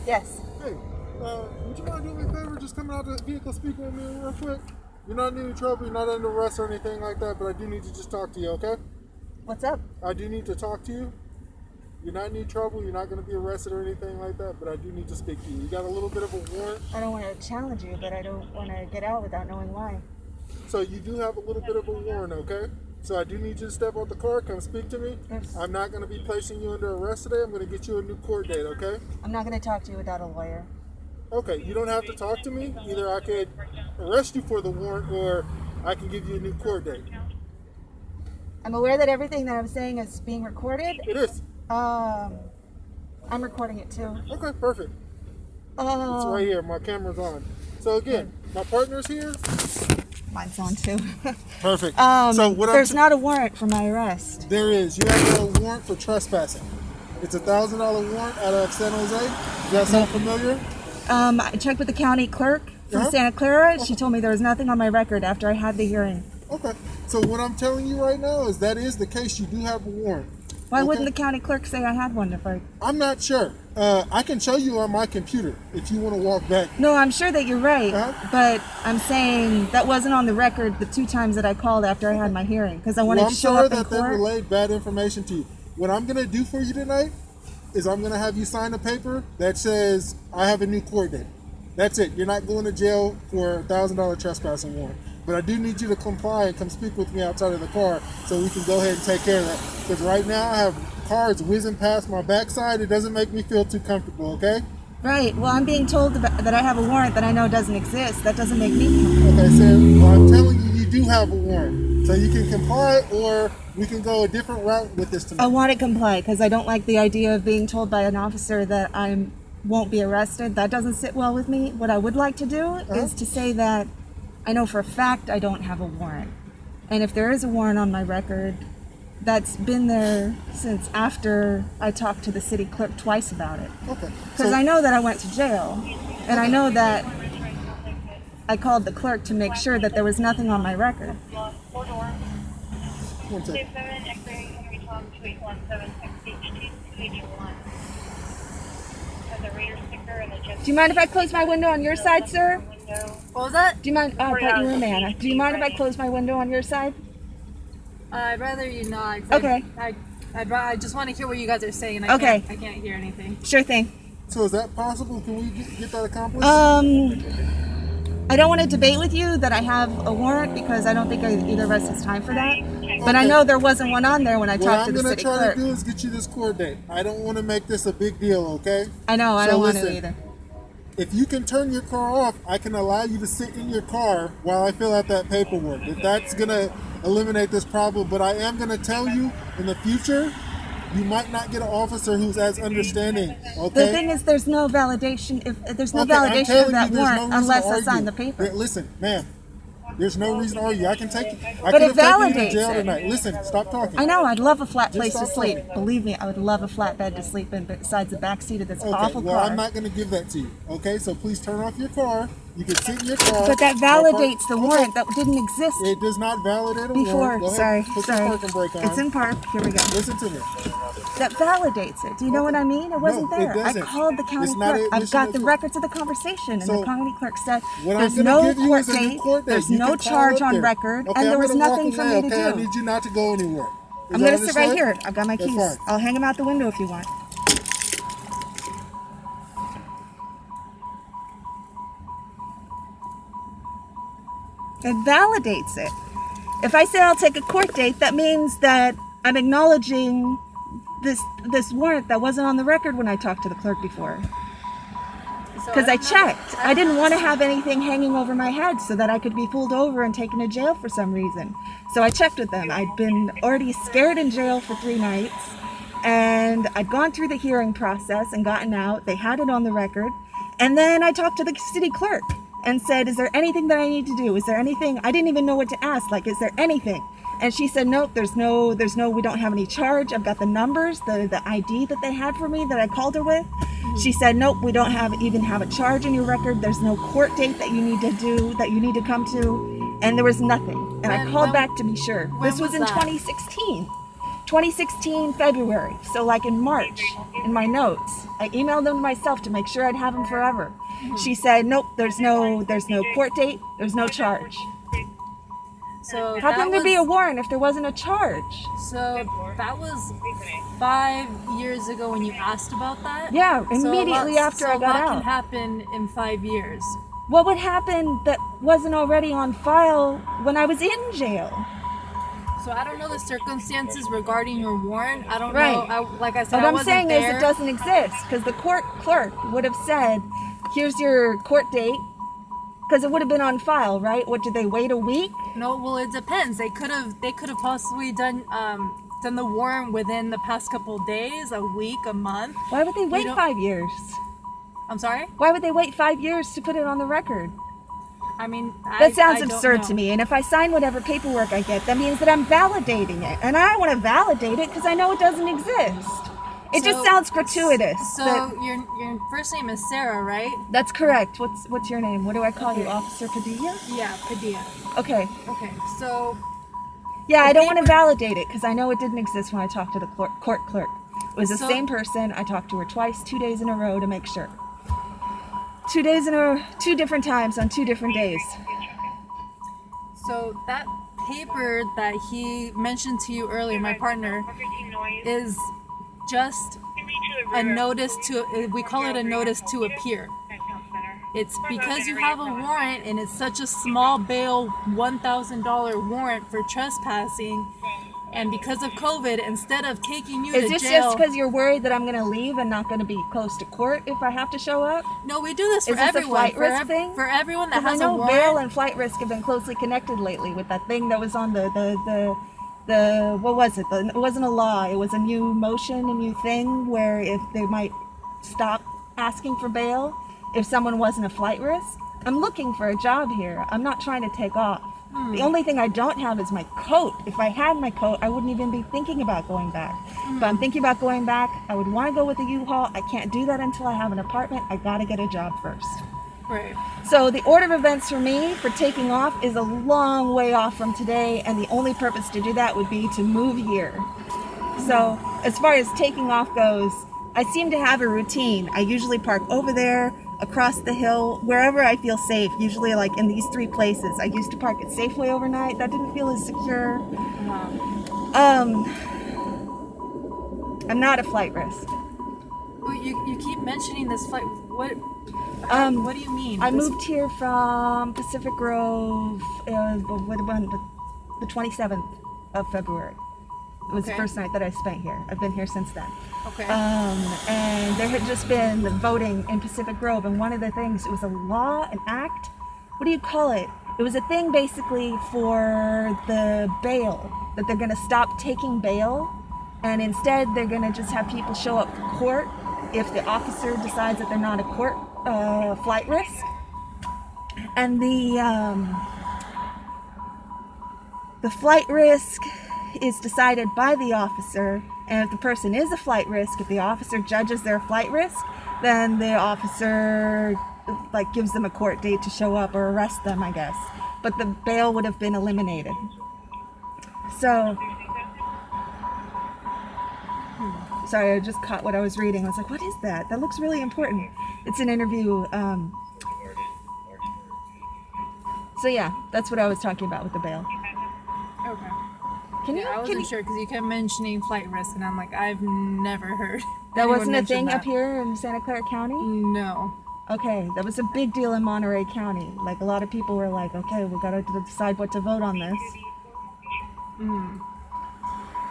Yes. Hey, would you mind doing me a favor? Just coming out the vehicle, speaking with me real quick. You're not in any trouble. You're not under arrest or anything like that. But I do need to just talk to you. Okay? What's up? I do need to talk to you. You're not in any trouble. You're not going to be arrested or anything like that. But I do need to speak to you. You got a little bit of a warrant. I don't want to challenge you, but I don't want to get out without knowing why. So you do have a little bit of a warrant, okay? So I do need you to step out the car, come speak to me. Yes. I'm not going to be placing you under arrest today. I'm going to get you a new court date, okay? I'm not going to talk to you without a lawyer. Okay, you don't have to talk to me. Either I could arrest you for the warrant or I can give you a new court date. I'm aware that everything that I'm saying is being recorded. It is. I'm recording it too. Okay, perfect. It's right here. My camera's on. So again, my partner's here. Mine's on too. Perfect. So there's not a warrant for my arrest. There is. You have a warrant for trespassing. It's a $1,000 warrant out of San Jose. Does that sound familiar? I checked with the county clerk from Santa Clara. She told me there was nothing on my record after I had the hearing. Okay. So what I'm telling you right now is that is the case. You do have a warrant. Why wouldn't the county clerk say I had one if I... I'm not sure. I can show you on my computer if you want to walk back. No, I'm sure that you're right. But I'm saying that wasn't on the record the 2 times that I called after I had my hearing because I wanted to show up in court. I'm sorry that they relayed bad information to you. What I'm going to do for you tonight is I'm going to have you sign a paper that says I have a new court date. That's it. You're not going to jail for a $1,000 trespassing warrant. But I do need you to comply and come speak with me outside of the car so we can go ahead and take care of that. Because right now I have cars whizzing past my backside. It doesn't make me feel too comfortable, okay? Right. Well, I'm being told that I have a warrant that I know doesn't exist. That doesn't make me comfortable. Okay, so well, I'm telling you, you do have a warrant. So you can comply or we can go a different route with this tonight. I want to comply because I don't like the idea of being told by an officer that I won't be arrested. That doesn't sit well with me. What I would like to do is to say that I know for a fact I don't have a warrant. And if there is a warrant on my record, that's been there since after I talked to the city clerk twice about it. Okay. Because I know that I went to jail, and I know that I called the clerk to make sure that there was nothing on my record. One second. Do you mind if I close my window on your side, sir? What was that? Do you mind? Oh, I thought you were Amanda. Do you mind if I close my window on your side? I'd rather you not. Okay. I just want to hear what you guys are saying. And I can't hear anything. Sure thing. So is that possible? Can we get that accomplished? I don't want to debate with you that I have a warrant because I don't think either of us has time for that. But I know there wasn't one on there when I talked to the city clerk. What I'm going to try to do is get you this court date. I don't want to make this a big deal, okay? I know, I don't want to either. If you can turn your car off, I can allow you to sit in your car while I fill out that paperwork. If that's going to eliminate this problem, but I am going to tell you in the future, you might not get an officer who's as understanding, okay? The thing is, there's no validation. If there's no validation of that warrant unless I sign the paper. Listen, ma'am. There's no reason to argue. I can take you. But it validates jail tonight. Listen, stop talking. I know. I'd love a flat place to sleep. Believe me, I would love a flat bed to sleep in besides the back seat of this awful car. Well, I'm not going to give that to you. Okay, so please turn off your car. You can sit in your car. But that validates the warrant that didn't exist. It does not validate a before. warrant. Sorry. Put your parking brake on. It's in park. Here we go. Listen to me. That validates it. Do you know what I mean? It wasn't there. It doesn't. I called the county clerk. I've got the records of the conversation, and the county clerk said there's no court date, there's no charge on record, and there was nothing for me to do. I need you not to go anywhere. I'm going to sit right here. I've got my keys. I'll hang them out the window if you want. It validates it. If I say I'll take a court date, that means that I'm acknowledging this warrant that wasn't on the record when I talked to the clerk before. Because I checked. I didn't want to have anything hanging over my head so that I could be pulled over and taken to jail for some reason. So I checked with them. I'd been already scared in jail for 3 nights, and I'd gone through the hearing process and gotten out. They had it on the record. And then I talked to the city clerk and said, is there anything that I need to do? Is there anything? I didn't even know what to ask. Like, is there anything? And she said, nope, we don't have any charge. I've got the numbers, the ID that they had for me that I called her with. She said, nope, we don't even have a charge in your record. There's no court date that you need to come to. And there was nothing. And I called back to be sure. This was in 2016. 2016 February. So like in March, in my notes. I emailed them myself to make sure I'd have them forever. She said, nope, there's no court date, there's no charge. So How that can there was, be a warrant if there wasn't a charge? So that was 5 years ago when you asked about that. Yeah, So immediately after I got what can out. happen in 5 years? What would happen that wasn't already on file when I was in jail? So I don't know the circumstances regarding your warrant. I don't Right. know. Like I said, What I I'm wasn't saying there. is it doesn't exist because the court clerk would have said, here's your court date, because it would have been on file, right? What, did they wait a week? No, well, it depends. They could have possibly done the warrant within the past couple of days, a week, a month. Why would they wait don't- 5 years? I'm sorry. Why would they wait 5 years to put it on the record? I mean, That sounds I don't absurd know. to me. And if I sign whatever paperwork I get, that means that I'm validating it. And I don't want to validate it because I know it doesn't exist. It just So- sounds gratuitous. So that- your first name is Sarah, right? that's correct. What's your name? What do I call you? Officer Padilla? Yeah, Padilla. Okay. Okay, so Yeah, The I don't want to paper- validate it because I know it didn't exist when I talked to the court clerk. It was the So- same person. I talked to her twice, 2 days in a row to make sure. 2 different times on 2 different days. So that paper that he mentioned to you earlier, my partner, is just a notice to, we call it a notice to appear. It's because you have a warrant and it's such a small bail $1,000 warrant for trespassing, and because of COVID, instead of taking you Is to this jail, just because you're worried that I'm going to leave and not going to be close to court if I have to show up? no, we do this for Is this a everyone. flight for, risk thing? for everyone that Because I has a know warrant. bail and flight risk have been closely connected lately with that thing that was on the what was it? It wasn't a law. It was a new motion, a new thing where if they might stop asking for bail if someone wasn't a flight risk. I'm looking for a job here. I'm not trying to take off. The only thing I don't have is my coat. If I had my coat, I wouldn't even be thinking about going back. But I'm thinking about going back. I would want to go with a U-Haul. I can't do that until I have an apartment. I got to get a job first. Right. So the order of events for me for taking off is a long way off from today, and the only purpose to do that would be to move here. So as far as taking off goes, I seem to have a routine. I usually park over there, across the hill, wherever I feel safe, usually like in these 3 places. I used to park at Safeway overnight. That didn't feel as secure. I'm not a flight risk. Well, you keep mentioning this flight. What do you mean? I This- moved here from Pacific Grove the 27th of February. It was the Okay. first night that I spent here. I've been here since then. Okay. And there had just been the voting in Pacific Grove, and one of the things, it was a law, an act. What do you call it? It was a thing basically for the bail, that they're going to stop taking bail, and instead they're going to just have people show up for court if the officer decides that they're not a court flight risk. And the flight risk is decided by the officer, and if the person is a flight risk, if the officer judges their flight risk, then the officer like gives them a court date to show up or arrest them, I guess. But the bail would have been eliminated. So sorry, I just caught what I was reading. I was like, what is that? That looks really important. It's an interview. So yeah, that's what I was talking about with the bail. Okay. Can you? Yeah, I can wasn't you- sure because you kept mentioning flight risk, and I'm like, I've never heard. That anyone wasn't a mention thing that. up here in Santa Clara County? No. Okay, that was a big deal in Monterey County. Like a lot of people were like, okay, we got to decide what to vote on this.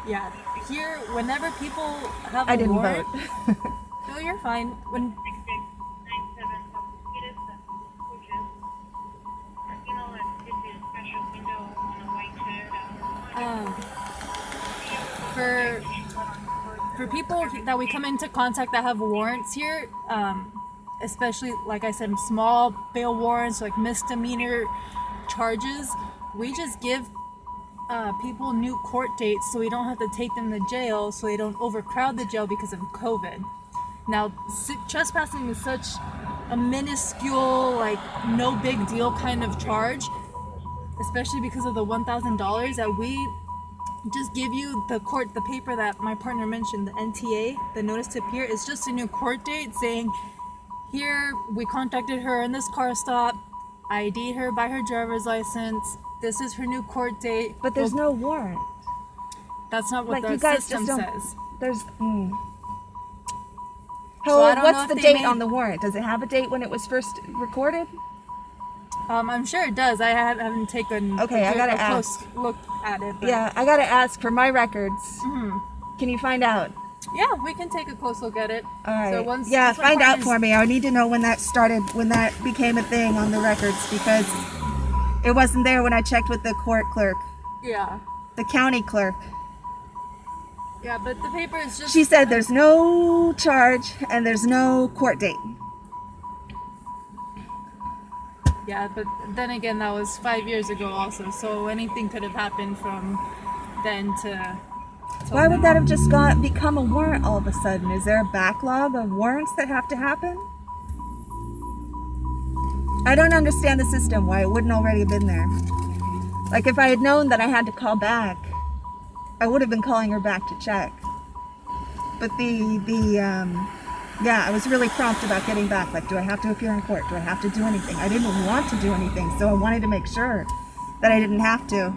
Yeah. Here, whenever people have a I didn't warrant, vote. no, you're fine. When for people that we come into contact that have warrants here, especially like I said, small bail warrants, like misdemeanor charges, we just give people new court dates so we don't have to take them to jail, so they don't overcrowd the jail because of COVID. Now, trespassing is such a minuscule, like no big deal kind of charge, especially because of the $1,000 that just give you the paper that my partner mentioned, the NTA, the notice to appear. It's just a new court date saying, here we contacted her in this car stop, ID'd her by her driver's license. This is her new court date. But there's no warrant. That's not what Like, you the guys system just don't. says. There's. So I don't know What's if the they date made- on the warrant? Does it have a date when it was first recorded? I'm sure it does. I haven't taken Okay, I gotta a close ask. look at it. But Yeah, I gotta ask for my records. Mm-hmm. Can you find out? yeah, we can take a close look at it. All right. So once Yeah, once my find out partner's- for me. I need to know when that started, when that became a thing on the records, because it wasn't there when I checked with the court clerk, Yeah, the county clerk. yeah, but the paper is just. She said there's no charge and there's no court date. Yeah, but then again, that was 5 years ago also, so anything could have happened from then to. till Why would now. that have just become a warrant all of a sudden? Is there a backlog of warrants that have to happen? I don't understand the system, why it wouldn't already have been there. Like, if I had known that I had to call back, I would have been calling her back to check. But yeah, I was really prompt about getting back. Like, do I have to appear in court? Do I have to do anything? I didn't want to do anything, so I wanted to make sure that I didn't have to.